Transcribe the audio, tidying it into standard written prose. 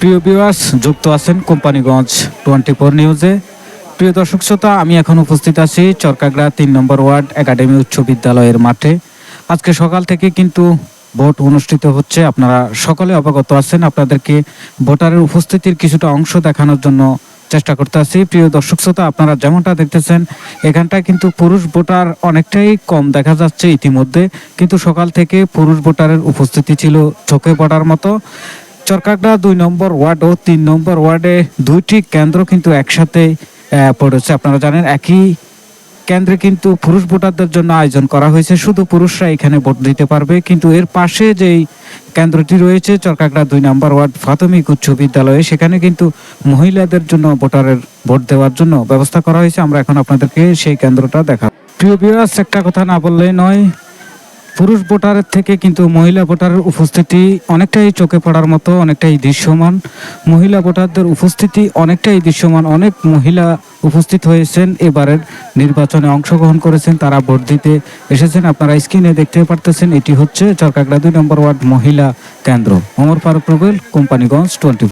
প্রিয় ভিউয়ার্স, যুক্ত আছেন কোম্পানিগঞ্জ 24 নিউজে। প্রিয় দর্শক শ্রোতা, আমি এখন উপস্থিত আছি চরকাগড়া 3 নম্বর ওয়ার্ড একাডেমি উচ্চ বিদ্যালয়ের মাঠে। আজকে সকাল থেকে কিন্তু ভোট অনুষ্ঠিত হচ্ছে। আপনারা সকলে অবগত আছেন। আপনাদেরকে ভোটারের উপস্থিতির কিছুটা অংশ দেখানোর জন্য চেষ্টা করতে আছি। প্রিয় দর্শক শ্রোতা, আপনারা যেমনটা দেখতেছেন, এখানটায় কিন্তু পুরুষ ভোটার অনেকটাই কম দেখা যাচ্ছে ইতিমধ্যে, কিন্তু সকাল থেকে পুরুষ ভোটারের উপস্থিতি ছিল চোখে পড়ার মতো। চরকাগড়া 2 নম্বর ওয়ার্ড ও 3 নম্বর ওয়ার্ডে দুইটি কেন্দ্র কিন্তু একসাথে পড়েছে। আপনারা জানেন, একই কেন্দ্রে কিন্তু পুরুষ ভোটারদের জন্য আয়োজন করা হয়েছে, শুধু পুরুষরা এখানে ভোট দিতে পারবে। কিন্তু এর পাশে যেই কেন্দ্রটি রয়েছে চরকাগড়া 2 নম্বর ওয়ার্ড প্রাথমিক উচ্চ বিদ্যালয়ে, সেখানে কিন্তু মহিলাদের জন্য ভোটারের ভোট দেওয়ার জন্য ব্যবস্থা করা হয়েছে। আমরা এখন আপনাদেরকে সেই কেন্দ্রটা দেখাবো। প্রিয় ভিউয়ার্স, একটা কথা না বললেই নয়, পুরুষ ভোটারের থেকে কিন্তু মহিলা ভোটারের উপস্থিতি অনেকটাই চোখে পড়ার মতো, অনেকটাই দৃশ্যমান। মহিলা ভোটারদের উপস্থিতি অনেকটাই দৃশ্যমান। অনেক মহিলা উপস্থিত হয়েছেন, এবারের নির্বাচনে অংশগ্রহণ করেছেন, তারা ভোট দিতে এসেছেন। আপনারা স্ক্রিনে দেখতে পারতেছেন, এটি হচ্ছে চরকাগড়া 2 নম্বর ওয়ার্ড মহিলা কেন্দ্র। ওমর ফারুক রুবেল, কোম্পানিগঞ্জ 24।